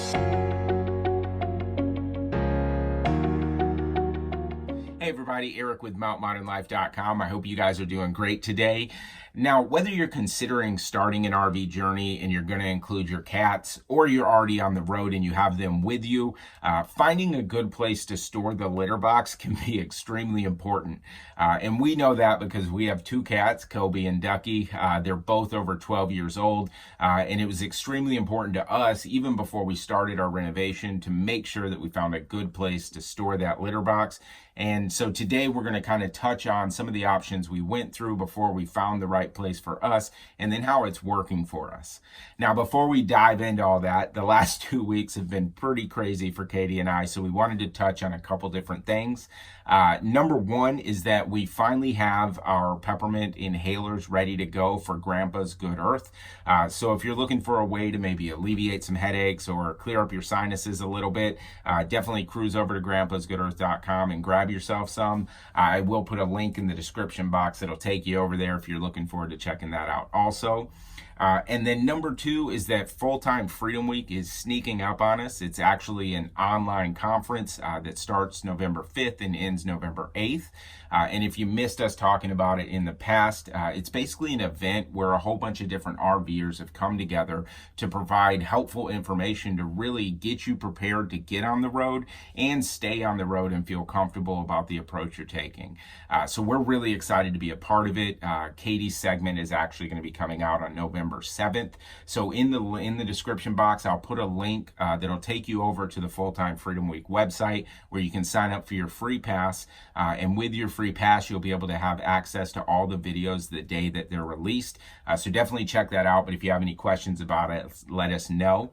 Hey everybody, Eric with MountModernLife.com. I hope you guys are doing great today. Now, whether you're considering starting an RV journey and you're going to include your cats, or you're already on the road and you have them with you, finding a good place to store the litter box can be extremely important. And we know that because we have two cats, Kobe and Ducky. They're both over 12 years old. And it was extremely important to us, even before we started our renovation, to make sure that we found a good place to store that litter box. And so today we're going to kind of touch on some of the options we went through before we found the right place for us, and then how it's working for us. Now, before we dive into all that, the last 2 weeks have been pretty crazy for Katie and I, so we wanted to touch on a couple different things. Number one is that we finally have our peppermint inhalers ready to go for Grandpa's Good Earth. So if you're looking for a way to maybe alleviate some headaches or clear up your sinuses a little bit, definitely cruise over to grandpasgoodearth.com and grab yourself some. I will put a link in the description box that'll take you over there if you're looking forward to checking that out also. And then number two is that Full-Time Freedom Week is sneaking up on us. It's actually an online conference that starts November 5th and ends November 8th. And if you missed us talking about it in the past, it's basically an event where a whole bunch of different RVers have come together to provide helpful information to really get you prepared to get on the road and stay on the road and feel comfortable about the approach you're taking. So we're really excited to be a part of it. Katie's segment is actually going to be coming out on November 7th. So in the description box, I'll put a link that'll take you over to the Full-Time Freedom Week website where you can sign up for your free pass. And with your free pass, you'll be able to have access to all the videos the day that they're released. So definitely check that out. But if you have any questions about it, let us know.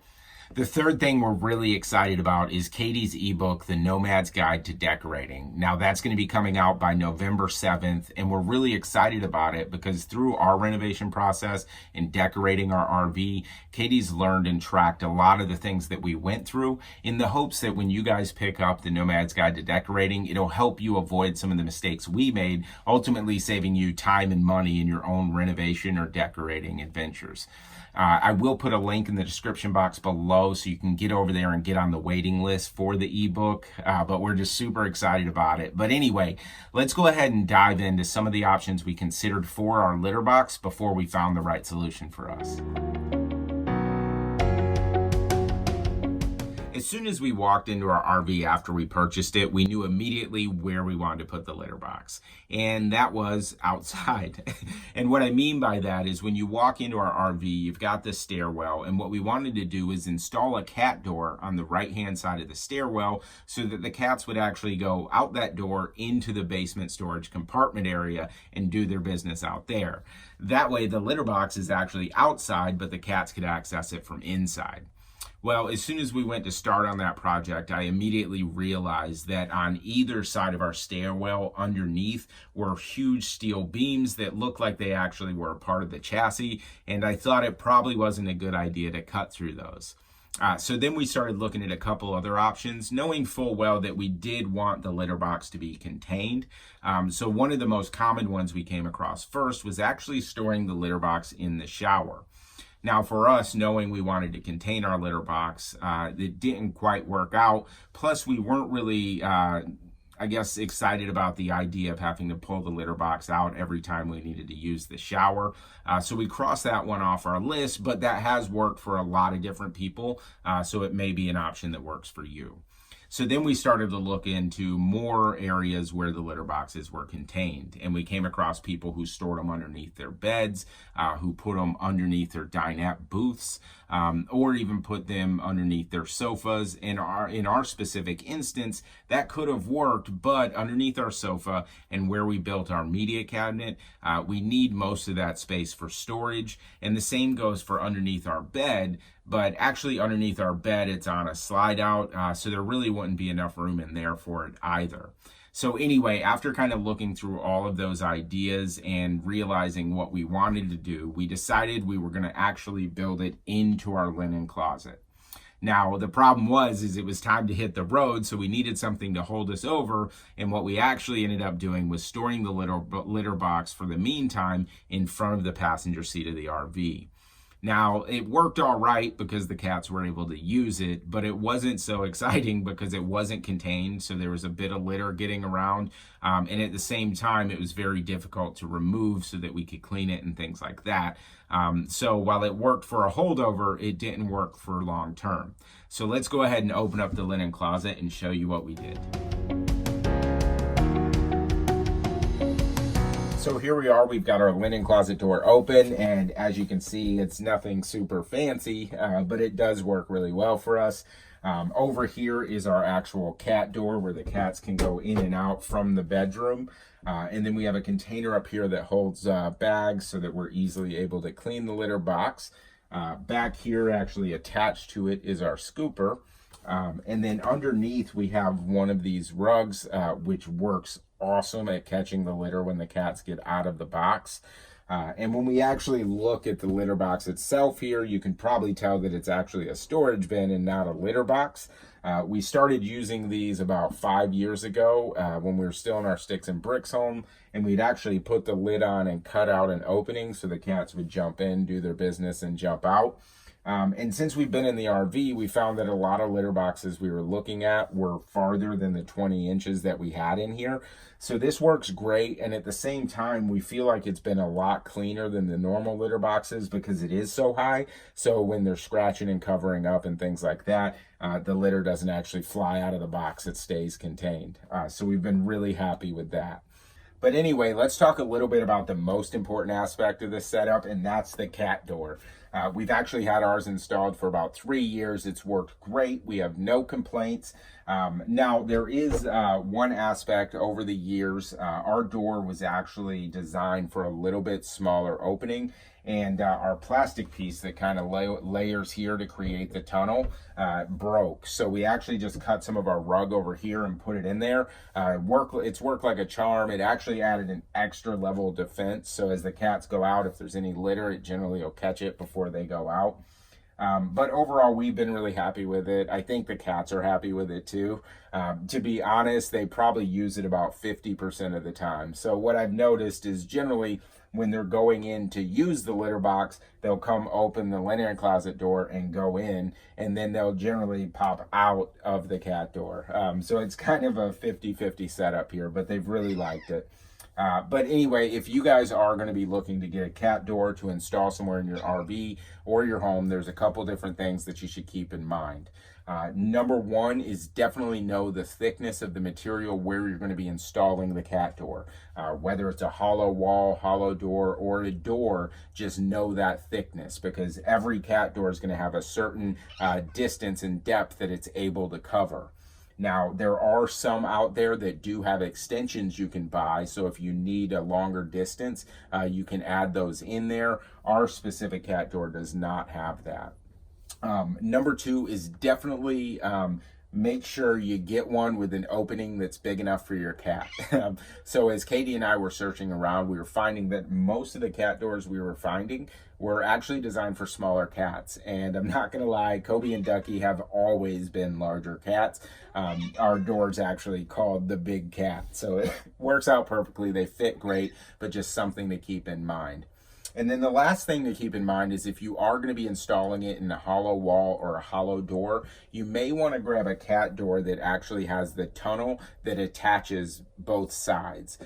The third thing we're really excited about is Katie's ebook, The Nomads Guide to Decorating. Now that's going to be coming out by November 7th, and we're really excited about it because through our renovation process and decorating our RV, Katie's learned and tracked a lot of the things that we went through in the hopes that when you guys pick up The Nomads Guide to Decorating, it'll help you avoid some of the mistakes we made, ultimately saving you time and money in your own renovation or decorating adventures. I will put a link in the description box below so you can get over there and get on the waiting list for the ebook, but we're just super excited about it. But anyway, let's go ahead and dive into some of the options we considered for our litter box before we found the right solution for us. As soon as we walked into our RV after we purchased it, we knew immediately where we wanted to put the litter box, and that was outside. And what I mean by that is when you walk into our RV, you've got the stairwell, and what we wanted to do is install a cat door on the right-hand side of the stairwell so that the cats would actually go out that door into the basement storage compartment area and do their business out there. That way, the litter box is actually outside, but the cats could access it from inside. Well, as soon as we went to start on that project, I immediately realized that on either side of our stairwell underneath were huge steel beams that looked like they actually were a part of the chassis, and I thought it probably wasn't a good idea to cut through those. So then we started looking at a couple other options, knowing full well that we did want the litter box to be contained. So one of the most common ones we came across first was actually storing the litter box in the shower. Now for us, knowing we wanted to contain our litter box, it didn't quite work out. Plus we weren't really, excited about the idea of having to pull the litter box out every time we needed to use the shower. So we crossed that one off our list, but that has worked for a lot of different people. So it may be an option that works for you. So then we started to look into more areas where the litter boxes were contained. And we came across people who stored them underneath their beds, who put them underneath their dinette booths, or even put them underneath their sofas. In our specific instance, that could have worked, but underneath our sofa and where we built our media cabinet, we need most of that space for storage. And the same goes for underneath our bed. But actually underneath our bed, it's on a slide out, so there really wouldn't be enough room in there for it either. So anyway, after kind of looking through all of those ideas and realizing what we wanted to do, we decided we were going to actually build it into our linen closet. Now, the problem was it was time to hit the road, so we needed something to hold us over, and what we actually ended up doing was storing the litter box for the meantime in front of the passenger seat of the RV. Now, it worked all right because the cats were able to use it, but it wasn't so exciting because it wasn't contained. So there was a bit of litter getting around. And at the same time, it was very difficult to remove so that we could clean it and things like that. So while it worked for a holdover, it didn't work for long term. So let's go ahead and open up the linen closet and show you what we did. So here we are, we've got our linen closet door open, and as you can see, it's nothing super fancy, but it does work really well for us. Over here is our actual cat door where the cats can go in and out from the bedroom. And then we have a container up here that holds bags so that we're easily able to clean the litter box. Back here, actually attached to it, is our scooper. And then underneath we have one of these rugs, which works awesome at catching the litter when the cats get out of the box. And when we actually look at the litter box itself here, you can probably tell that it's actually a storage bin and not a litter box. We started using these about 5 years ago when we were still in our sticks and bricks home, and we'd actually put the lid on and cut out an opening so the cats would jump in, do their business, and jump out. And since we've been in the RV, we found that a lot of litter boxes we were looking at were farther than the 20 inches that we had in here. So this works great. And at the same time, we feel like it's been a lot cleaner than the normal litter boxes because it is so high. So when they're scratching and covering up and things like that, the litter doesn't actually fly out of the box. It stays contained. So we've been really happy with that. But anyway, let's talk a little bit about the most important aspect of this setup, and that's the cat door. We've actually had ours installed for about 3 years. It's worked great. We have no complaints. Now, there is one aspect over the years. Our door was actually designed for a little bit smaller opening, and our plastic piece that kind of layers here to create the tunnel broke. So we actually just cut some of our rug over here and put it in there. It's worked like a charm. It actually added an extra level of defense. So as the cats go out, if there's any litter, it generally will catch it before they go out. But overall, we've been really happy with it. I think the cats are happy with it too. To be honest, they probably use it about 50% of the time. So what I've noticed is generally when they're going in to use the litter box, they'll come open the linen closet door and go in, and then they'll generally pop out of the cat door. So it's kind of a 50-50 setup here, but they've really liked it. But anyway, if you guys are going to be looking to get a cat door to install somewhere in your RV or your home, there's a couple different things that you should keep in mind. Number one is definitely know the thickness of the material where you're going to be installing the cat door. Whether it's a hollow wall, hollow door, or a door, just know that thickness because every cat door is going to have a certain distance and depth that it's able to cover. Now, there are some out there that do have extensions you can buy. So if you need a longer distance, you can add those in there. Our specific cat door does not have that. Number two is definitely make sure you get one with an opening that's big enough for your cat. So as Katie and I were searching around, we were finding that most of the cat doors we were finding were actually designed for smaller cats. And I'm not going to lie, Kobe and Ducky have always been larger cats. Our door's actually called the Big Cat. So it works out perfectly. They fit great, but just something to keep in mind. And then the last thing to keep in mind is if you are going to be installing it in a hollow wall or a hollow door, you may want to grab a cat door that actually has the tunnel that attaches both sides.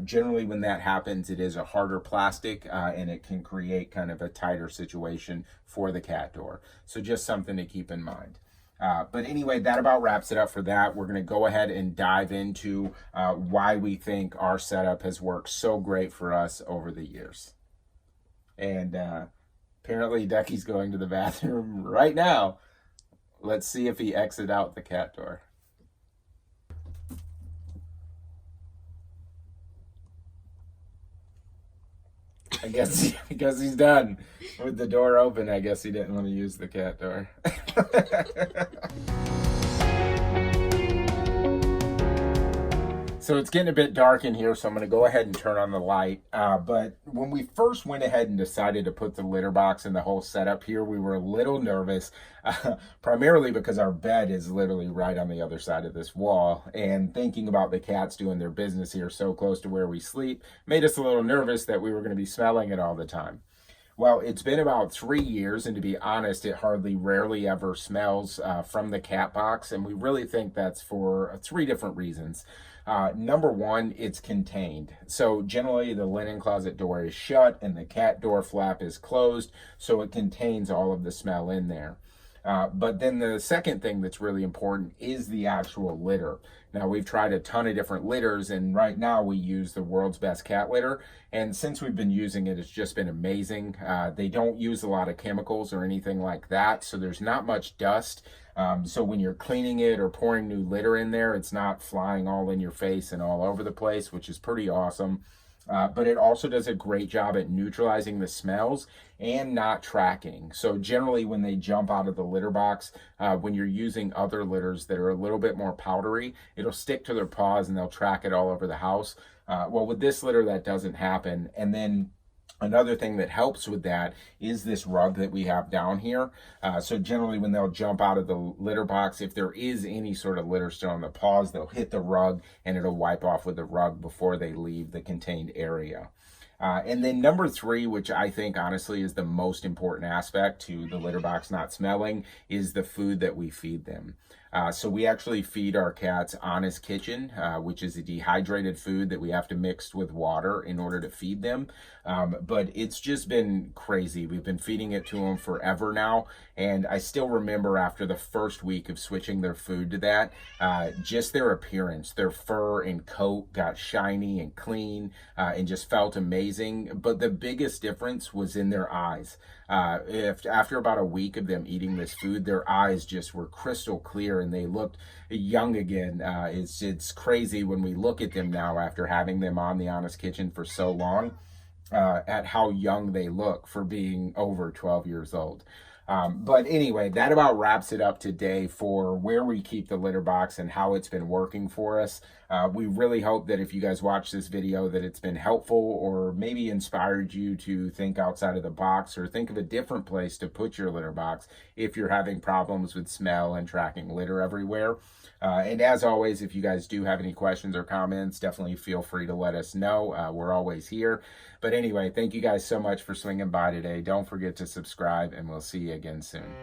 Generally, when that happens, it is a harder plastic and it can create kind of a tighter situation for the cat door. So just something to keep in mind. But anyway, that about wraps it up for that. We're going to go ahead and dive into why we think our setup has worked so great for us over the years. And apparently Ducky's going to the bathroom right now. Let's see if he exits out the cat door. I guess because he's done with the door open. I guess he didn't want to use the cat door. So it's getting a bit dark in here, so I'm going to go ahead and turn on the light. But when we first went ahead and decided to put the litter box and the whole setup here, we were a little nervous, primarily because our bed is literally right on the other side of this wall. And thinking about the cats doing their business here so close to where we sleep made us a little nervous that we were going to be smelling it all the time. Well, it's been about 3 years, and to be honest, it rarely ever smells from the cat box, and we really think that's for three different reasons. Number one, it's contained. So generally, the linen closet door is shut and the cat door flap is closed, so it contains all of the smell in there. But then the second thing that's really important is the actual litter. Now, we've tried a ton of different litters, and right now we use the world's best cat litter. And since we've been using it, it's just been amazing. They don't use a lot of chemicals or anything like that, so there's not much dust. So when you're cleaning it or pouring new litter in there, it's not flying all in your face and all over the place, which is pretty awesome. But it also does a great job at neutralizing the smells and not tracking. So generally when they jump out of the litter box, when you're using other litters that are a little bit more powdery, it'll stick to their paws and they'll track it all over the house. Well, with this litter, that doesn't happen. And then another thing that helps with that is this rug that we have down here. So generally when they'll jump out of the litter box, if there is any sort of litter still on the paws, they'll hit the rug and it'll wipe off with the rug before they leave the contained area. And then number three, which I think honestly is the most important aspect to the litter box not smelling, is the food that we feed them. So we actually feed our cats Honest Kitchen, which is a dehydrated food that we have to mix with water in order to feed them. But it's just been crazy. We've been feeding it to them forever now. And I still remember after the first week of switching their food to that, just their appearance, their fur and coat got shiny and clean and just felt amazing. But the biggest difference was in their eyes. If after about a week of them eating this food, their eyes just were crystal clear and they looked young again. It's crazy when we look at them now after having them on the Honest Kitchen for so long, at how young they look for being over 12 years old. But anyway, that about wraps it up today for where we keep the litter box and how it's been working for us. We really hope that if you guys watch this video that it's been helpful or maybe inspired you to think outside of the box or think of a different place to put your litter box if you're having problems with smell and tracking litter everywhere. And as always, if you guys do have any questions or comments, definitely feel free to let us know. We're always here. But anyway, thank you guys so much for swinging by today. Don't forget to subscribe, and we'll see you again soon.